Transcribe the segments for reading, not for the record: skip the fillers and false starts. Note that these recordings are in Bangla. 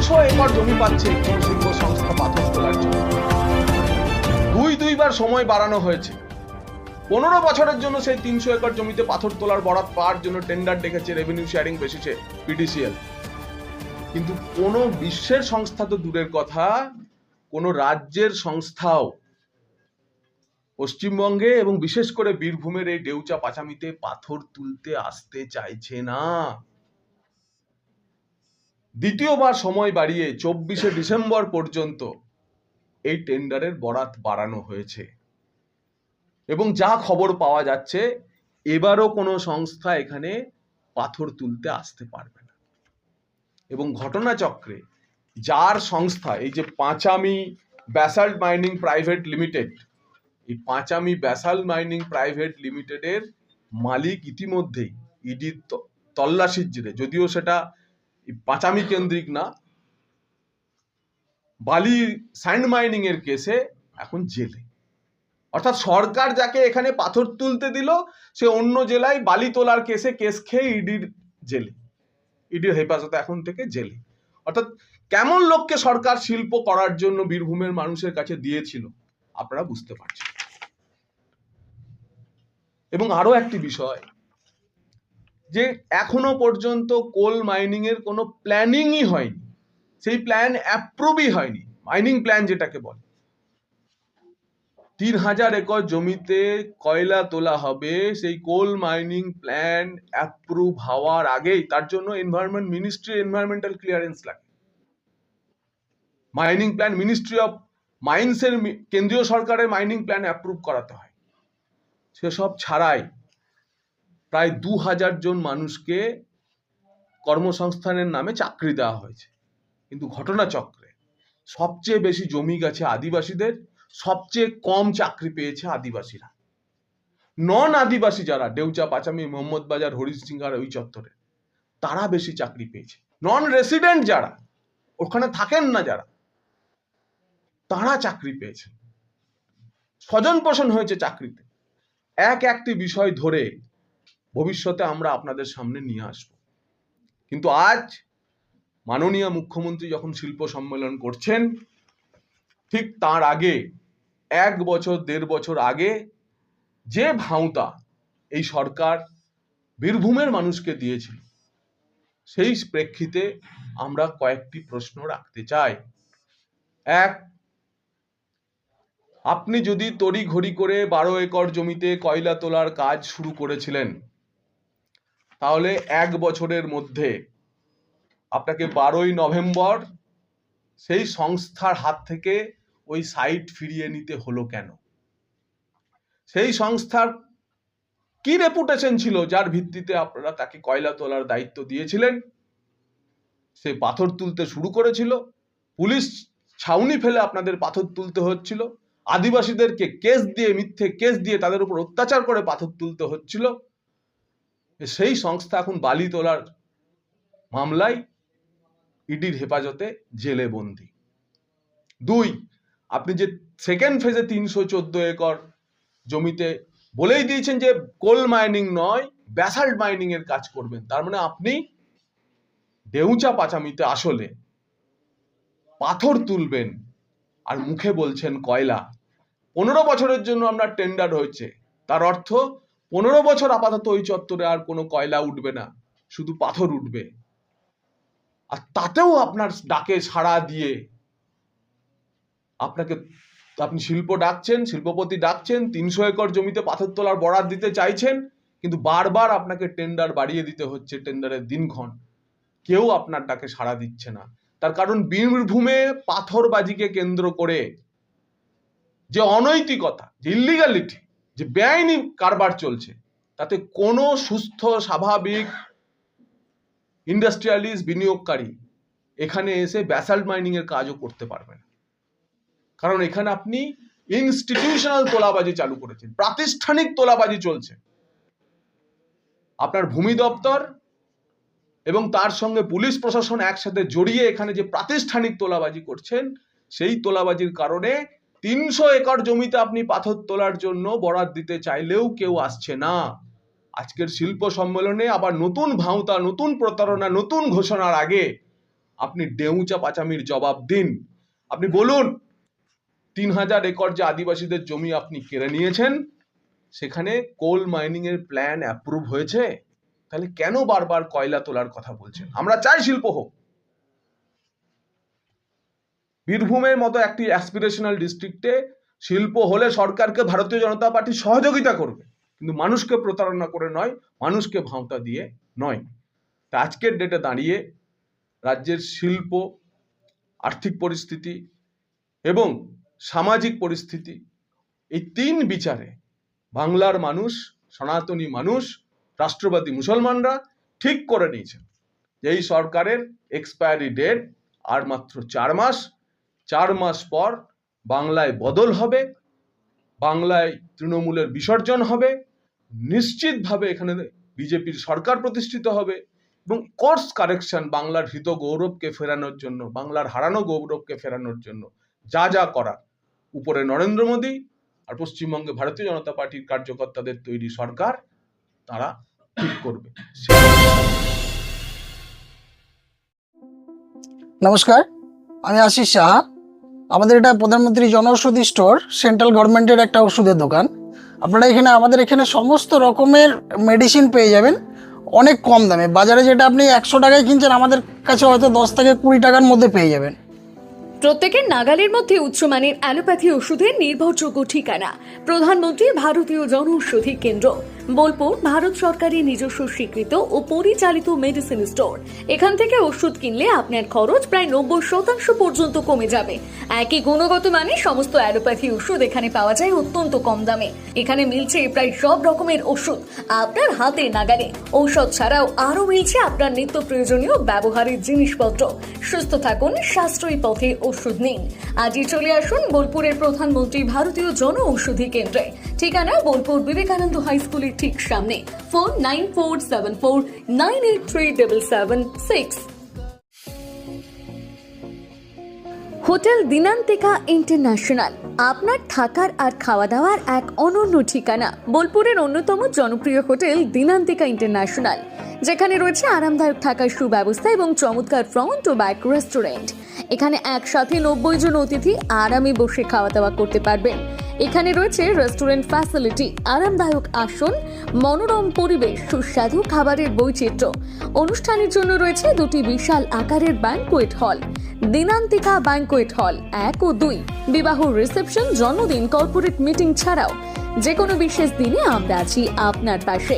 একর জমি পাচ্ছে কোন শিল্প সংস্থা পাথর তোলার জন্য। দুইবার সময় বাড়ানো হয়েছে। 15 বছরের জন্য সেই 300 একর জমিতে পাথর তোলার বরাত পাওয়ার জন্য টেন্ডার ডেকেছে রেভিনিউ শেয়ারিং বেসিসে পিডিসিএল। কিন্তু কোন বিশ্বের সংস্থা তো দূরের কথা, কোন রাজ্যের সংস্থাও পশ্চিমবঙ্গে এবং বিশেষ করে বীরভূমের এই ডেউচা পাচামিতে পাথর তুলতে আসতে চাইছে না। দ্বিতীয়বার সময় বাড়িয়ে 24শে ডিসেম্বর পর্যন্ত এই টেন্ডারের বরাত বাড়ানো হয়েছে এবং যা খবর পাওয়া যাচ্ছে এবারও কোনো সংস্থা এখানে পাথর তুলতে আসতে পারবে না। এবং ঘটনাচক্রে যার সংস্থা এই যে Panchami basalt mining private limited, এই পাঁচামি ব্যাসাল্ট মাইনিং প্রাইভেট লিমিটেডের মালিক ইতিমধ্যেই ইডির তল্লাশির জেরে, যদিও সেটা পাঁচামি কেন্দ্রিক না, বালি স্যান্ড মাইনিং এর কেসে এখন জেলে। অর্থাৎ সরকার যাকে এখানে পাথর তুলতে দিল সে অন্য জেলায় বালি তোলার কেসে কেস খেয়ে ইডির জেলে, ইডির হেফাজতে এখন থেকে জেলে। অর্থাৎ কেমন লোককে সরকার শিল্প করার জন্য বীরভূমের মানুষের কাছে দিয়েছিল আপনারা বুঝতে পারছেন। এবং আরো একটি বিষয়, যে এখনো পর্যন্ত কোল মাইনিং এর কোনো প্ল্যানিংই হয়নি, সেই প্ল্যান অ্যাপ্রুভই হয়নি। মাইনিং প্ল্যান যেটাকে বলে, 3000 একর জমিতে কয়লা তোলা হবে, সেই কোল মাইনিং প্ল্যান অ্যাপ্রুভ হওয়ার আগেই তার জন্য এনভায়রনমেন্ট মিনিস্ট্রি এনভায়রনমেন্টাল ক্লিয়ারেন্স লাগে। Mining plan ministry of mines এর কেন্দ্রীয় সরকারের মাইনিং প্ল্যান অ্যাপ্রুভ করাতে হয়। সেসব ছাড়াই প্রায় 2000 জন মানুষকে কর্মসংস্থানের নামে চাকরি দেওয়া হয়েছে। কিন্তু ঘটনাচক্রে সবচেয়ে বেশি জমি গেছে আদিবাসীদের, সবচেয়ে কম চাকরি পেয়েছে আদিবাসীরা। নন আদিবাসী যারা ডেউচা পাচামি মোহাম্মদ বাজার হরিশিংহার ওই চত্বরে, তারা বেশি চাকরি পেয়েছে। নন রেসিডেন্ট যারা ওখানে থাকেন না যারা, তারা চাকরি পেয়েছে, স্বজন পোষণ হয়েছে চাকরিতে। একটি বিষয় ধরে ভবিষ্যতে আমরা আপনাদের সামনে নিয়ে আসব। কিন্তু আজ মাননীয় মুখ্যমন্ত্রী যখন শিল্প সম্মেলন করছেন, ঠিক তার আগে 1 বছর 1.5 বছর আগে যে ভাঁওতা এই সরকার বীরভূমের মানুষকে দিয়েছিল, সেই প্রেক্ষিতে আমরা কয়েকটি প্রশ্ন রাখতে চাই। এক, আপনি যদি তড়িঘড়ি করে 12 একর জমিতে কয়লা তোলার কাজ শুরু করেছিলেন, তাহলে 1 বছরের মধ্যে আপনাকে 12ই নভেম্বর সেই সংস্থার হাত থেকে ওই সাইট ফিরিয়ে নিতে হলো কেন? সেই সংস্থার কি রেপুটেশন ছিল যার ভিত্তিতে আপনারা তাকে কয়লা তোলার দায়িত্ব দিয়েছিলেন? সে পাথর তুলতে শুরু করেছিল, পুলিশ ছাউনি ফেলে আপনাদের পাথর তুলতে হচ্ছিল, আদিবাসীদেরকে কেস দিয়ে, মিথ্যে কেস দিয়ে তাদের উপর অত্যাচার করে পাথর তুলতে হচ্ছিল। সেই সংস্থা এখন বালি তোলার মামলায় ইডির হেফাজতে জেলে বন্দী। 2, আপনি যে সেকেন্ড ফেজে 314 একর জমিতে বলেই দিয়েছেন যে কোল মাইনিং নয় ব্যাসাল্ট মাইনিং এর কাজ করবেন, তার মানে আপনি ডেউচা পাচামিতে আসলে পাথর তুলবেন আর মুখে বলছেন কয়লা। 15 বছরের জন্য আমরা টেন্ডার হয়েছে, তার অর্থ 15 বছর আপাতত ওই চত্বরে আর কোনো কয়লা উঠবে না, শুধু পাথর উঠবে। আর তাতেও আপনার ডাকে সাড়া দিয়ে আপনি শিল্প ডাকছেন, শিল্পপতি ডাকছেন, 300 একর জমিতে পাথর তোলার বরাত দিতে চাইছেন, কিন্তু বারবার আপনাকে টেন্ডার বাড়িয়ে দিতে হচ্ছে, টেন্ডারের দিনক্ষণ। কেউ আপনার ডাকে সাড়া দিচ্ছে না। তার কারণ বীরভূমে পাথরবাজিকে কেন্দ্র করে যে অনৈতিকতা, যে ইলিগালিটি, যে বেআইনি কারবার চলছে, তাতে কোনো সুস্থ স্বাভাবিক ইন্ডাস্ট্রিয়ালিস্ট বিনিয়োগকারী এখানে এসে ব্যাসাল্ট মাইনিং এর কাজও করতে পারবে না। কারণ এখানে আপনি ইনস্টিটিউশনাল তোলাবাজি চালু করেছেন, প্রাতিষ্ঠানিক তোলাবাজি চলছে। আপনার ভূমি দপ্তর এবং তার সঙ্গে পুলিশ প্রশাসন একসাথে জড়িয়ে এখানে যে প্রাতিষ্ঠানিক তোলাবাজি করছেন, সেই তোলাবাজির কারণে 300 একর জমিতে আপনি পাথর তোলার জন্য বরাত দিতে চাইলেও কেউ আসছে না। আজকের শিল্প সম্মেলনে আবার নতুন ভাঁওতা, নতুন প্রতারণা, নতুন ঘোষণার আগে আপনি ডেউচা পাচামির জবাব দিন। আপনি বলুন 3000 একর যে আদিবাসীদের জমি আপনি কেড়ে নিয়েছেন, সেখানে কোল মাইনিং এর প্ল্যান অ্যাপ্রুভ হয়েছে? তাহলে কেন বারবার কয়লা তোলার কথা বলছেন? আমরা চাই শিল্প হোক। বীরভূমের মতো একটি অ্যাসপিরেশনাল ডিস্ট্রিক্টে শিল্প হলে সরকারকে ভারতীয় জনতা পার্টি সহযোগিতা করবে, কিন্তু মানুষকে প্রতারণা করে নয়, মানুষকে ভাঁওতা দিয়ে নয়। তা আজকের ডেটে দাঁড়িয়ে রাজ্যের শিল্প, আর্থিক পরিস্থিতি এবং সামাজিক পরিস্থিতি, এই তিন বিচারে বাংলার মানুষ, সনাতনী মানুষ, রাষ্ট্রবাদী মুসলমানরা ঠিক করে নিয়েছেন যে এই সরকারের এক্সপায়ারি ডেট আর মাত্র 4 মাস। 4 মাস পর বাংলায় বদল হবে, বাংলায় তৃণমূলের বিসর্জন হবে, নিশ্চিতভাবে এখানে বিজেপির সরকার প্রতিষ্ঠিত হবে এবং কোর্স কারেকশন বাংলার হৃত গৌরবকে ফেরানোর জন্য, বাংলার হারানো গৌরবকে ফেরানোর জন্য যা যা করার উপরে নরেন্দ্র মোদী আর পশ্চিমবঙ্গে ভারতীয় জনতা পার্টির কার্যকর্তাদের তৈরি সরকার তারা ঠিক করবে। নমস্কার, আমি আশিস সাহা। আমাদের এটা প্রধানমন্ত্রী জনঔষধি স্টোর, সেন্ট্রাল গভর্নমেন্টের একটা ওষুধের দোকান। আপনারা আমাদের এখানে সমস্ত রকমের মেডিসিন পেয়ে যাবেন অনেক কম দামে। বাজারে যেটা আপনি 100 টাকায় কিনছেন, আমাদের কাছে হয়তো 10 থেকে 20 টাকার মধ্যে পেয়ে যাবেন। প্রত্যেকের নাগালের মধ্যে উচ্চমানের অ্যালোপ্যাথি ওষুধের নির্ভরযোগ্য ঠিকানা প্রধানমন্ত্রী ভারতীয় জনঔষধি কেন্দ্র, বোলপুর, ভারত সরকারের নিজস্ব স্বীকৃত ও পরিচালিত মেডিসিন স্টোর। এখান থেকে ওষুধ কিনলে আপনার খরচ প্রায় 90% পর্যন্ত কমে যাবে। একই গুণগত মানে সমস্ত অ্যালোপ্যাথি ওষুধ এখানে পাওয়া যায় অত্যন্ত কম দামে। এখানে মিলছে প্রায় সব রকমের ওষুধ আপনার হাতে নাগালে। ঔষধ ছাড়াও আরও মিলছে আপনার নিত্য প্রয়োজনীয় ব্যবহারের জিনিসপত্র। সুস্থ থাকুন, সাশ্রয়ী পথে ওষুধ নিন। আজই চলে আসুন বোলপুরের প্রধানমন্ত্রী ভারতীয় জনঔষধি কেন্দ্রে। ঠিকানা বোলপুর বিবেকানন্দ হাই স্কুলের ঠিক সামনে। ফোন 9474983776। হোটেল দিনান্তিকা ইন্টারন্যাশনাল আপনার থাকার আর খাওয়া দাওয়ার এক অনন্য ঠিকানা। বোলপুরের অন্যতম জনপ্রিয় হোটেল দিনান্তিকা ইন্টারন্যাশনাল, যেখানে রয়েছে আরামদায়ক থাকার সুব্যবস্থা এবং চমৎকার ফ্রন্ট ও ব্যাক রেস্টুরেন্ট। এখানে একসাথে 90 জন অতিথি আরামে বসে খাওয়া দাওয়া করতে পারবেন। এখানে রয়েছে রেস্টুরেন্ট ফ্যাসিলিটি, আরামদায়ক আসন, মনোরম পরিবেশ, সুস্বাদু খাবারের বৈচিত্র্য। অনুষ্ঠানের জন্য রয়েছে 2টি বিশাল আকারের banquet hall, Dinantika banquet hall 1 ও 2। বিবাহ, রিসেপশন, জন্মদিন, কর্পোরেট মিটিং ছাড়াও যে কোনো বিশেষ দিনে আমরা আছি আপনার পাশে।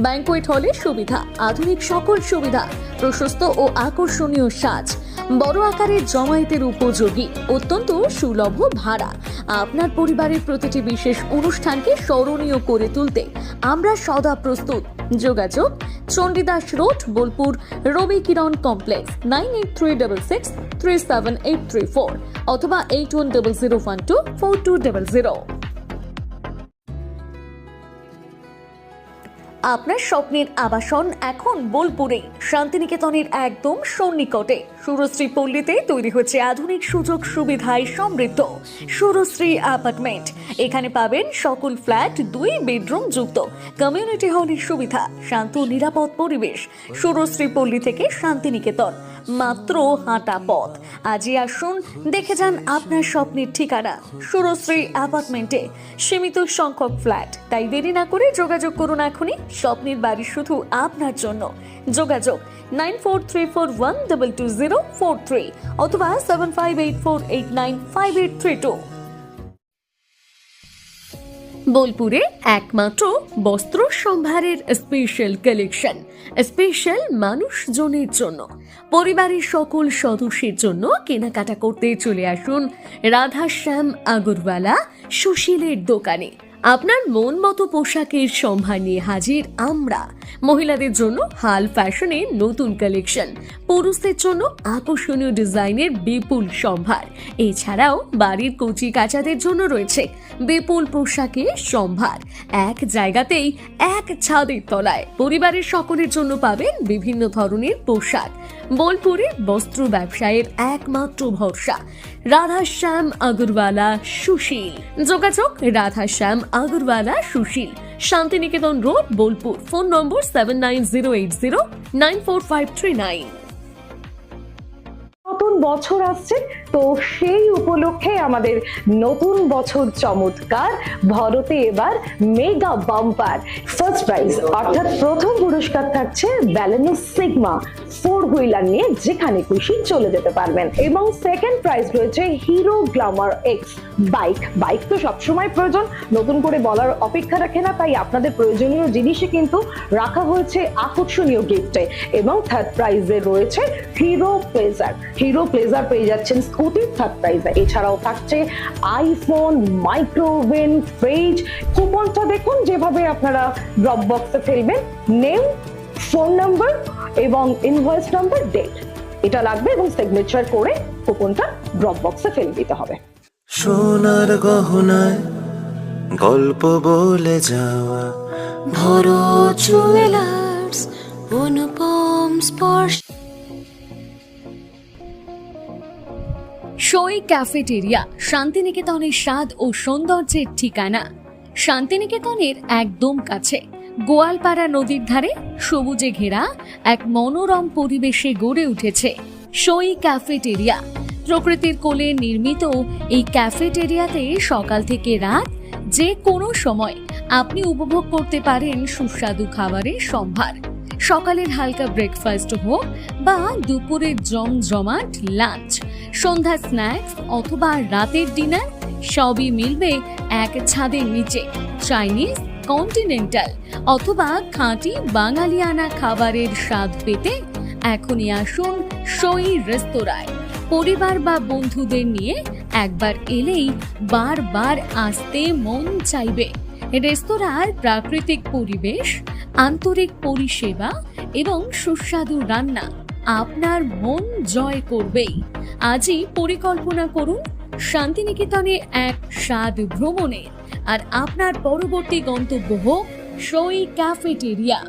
ব্যাংকোয়েট হলের সুবিধা, আধুনিক সকল সুবিধা, প্রশস্ত ও আকর্ষণীয় সাজ, বড় আকারের জমায়েতের উপযোগী, অত্যন্ত সুলভ ভাড়া। আপনার পরিবারের প্রতিটি বিশেষ অনুষ্ঠানকে স্মরণীয় করে তুলতে আমরা সদা প্রস্তুত। যোগাযোগ চণ্ডীদাস রোড, বোলপুর, রবি কিরণ কমপ্লেক্স, 9836637834 অথবা 8100124200। আপনার স্বপ্নের আবাসন এখন বোলপুরে, শান্তিনিকেতনের একদম সন্নিকটে সুরশ্রী পল্লীতে তৈরি হচ্ছে আধুনিক সুযোগ সুবিধায় সমৃদ্ধ সুরশ্রী অ্যাপার্টমেন্ট। এখানে পাবেন সকল ফ্ল্যাট 2 বেডরুম যুক্ত, কমিউনিটি হলের সুবিধা, শান্ত নিরাপদ পরিবেশ। সুরশ্রী পল্লী থেকে শান্তিনিকেতন মাত্র হাঁটা পথ। আজই আসুন, দেখে যান আপনার স্বপ্নের ঠিকানা সুরশ্রী অ্যাপার্টমেন্টে। সীমিত সংখ্যক ফ্ল্যাট, তাই দেরি না করে যোগাযোগ করুন এখনই। স্বপ্নের বাড়ি শুধু আপনার জন্য। যোগাযোগ 9434122043 অথবা 7584895832। বোলপুরে একমাত্র বস্ত্র সম্ভারের স্পেশাল কালেকশন, স্পেশাল মানুষজনের জন্য, পরিবারের সকল সদস্যের জন্য কেনাকাটা করতে চলে আসুন রাধাশ্যাম আগরওয়ালা সুশীলের দোকানে। আপনার মন মতো পোশাকের সম্ভার নিয়ে হাজির আমরা। মহিলাদের জন্য হাল ফ্যাশনের নতুন কালেকশন, পুরুষদের জন্য আকর্ষণীয় ডিজাইনের বিপুল সম্ভার। এছাড়াও বাড়ির কচি কাচাদের জন্য রয়েছে বিপুল পোশাকের সম্ভার। এক জায়গাতেই, এক ছাদের তলায় পরিবারের সকলের জন্য পাবেন বিভিন্ন ধরনের পোশাক। বোলপুরে বস্ত্র ব্যবসায়ের একমাত্র ভরসা রাধাশ্যাম আগরওয়ালা সুশীল। যোগাযোগ Radhashyam Agarwala Sushil, Santiniketan road, Bolpur. Phone number 7908094539। বছর আসছে, তো সেই উপলক্ষে আমাদের নতুন বছর চমৎকার ভরতে এবার মেগা বাম্পার ফার্স্ট প্রাইজ অর্থাৎ প্রথম পুরস্কার থাকছে ব্যালেনো সিগমা 4 হুইলার নিয়ে যেখানে খুশি চলে যেতে পারবেন, এবং সেকেন্ড প্রাইজ রয়েছে হিরো গ্ল্যামার এক্স বাইক তো সবসময় প্রয়োজন, নতুন করে বলার অপেক্ষা রাখে না, তাই আপনাদের প্রয়োজনীয় জিনিসই কিন্তু রাখা হয়েছে আকর্ষণীয় গিফটে। এবং থার্ড প্রাইজে রয়েছে হিরো প্লেজার পেয়ে যাচ্ছেন স্কুটির থার্ড প্রাইজে। এছাড়াও থাকছে আইফোন, মাইক্রোওভেন, ফ্রিজ। কুপনটা দেখুন যেভাবে আপনারা ড্রপ বক্সে ফেলবেন, নেম, ফোন নাম্বার এবং ইনভয়েস নাম্বার, ডেট এটা লাগবে এবং সিগনেচার করে কুপনটা ড্রপ বক্সে ফেলে দিতে হবে। সোনার গহনায় গল্প বলে যাওয়া ভরো জুয়েলার্স, অনুপম স্পর্শ। সই ক্যাফেটেরিয়া শান্তিনিকেতনের স্বাদ ও সৌন্দর্যের ঠিকানা। শান্তিনিকেতনের একদম কাছে গোয়ালপাড়া নদীর ধারে সবুজে ঘেরা এক মনোরম পরিবেশে গড়ে উঠেছে সই ক্যাফেটেরিয়া। প্রকৃতির কোলে নির্মিত এই ক্যাফেটেরিয়াতে সকাল থেকে রাত যে কোনো সময় আপনি উপভোগ করতে পারেন সুস্বাদু খাবারের সম্ভার। সকালের হালকা ব্রেকফাস্ট হোক বা দুপুরের জমজমাট লাঞ্চ, সন্ধ্যা স্ন্যাক্স অথবা রাতের ডিনার, সবই মিলবে এক ছাদের নিচে। চাইনিজ, কন্টিনেন্টাল অথবা খাঁটি বাঙালিয়ানা খাবারের স্বাদ পেতে এখনই আসুন সই রেস্তোরাঁয়। পরিবার বা বন্ধুদের নিয়ে একবার এলেই বারবার আসতে মন চাইবে। রেস্তোরাঁর প্রাকৃতিক পরিবেশ, আন্তরিক পরিষেবা এবং সুস্বাদু রান্না আপনার মন জয় করবেই। আজই পরিকল্পনা করুন শান্তিনিকেতনে এক স্বাদ ভ্রমণের, আর আপনার পরবর্তী গন্তব্য হোক সই ক্যাফেটেরিয়া।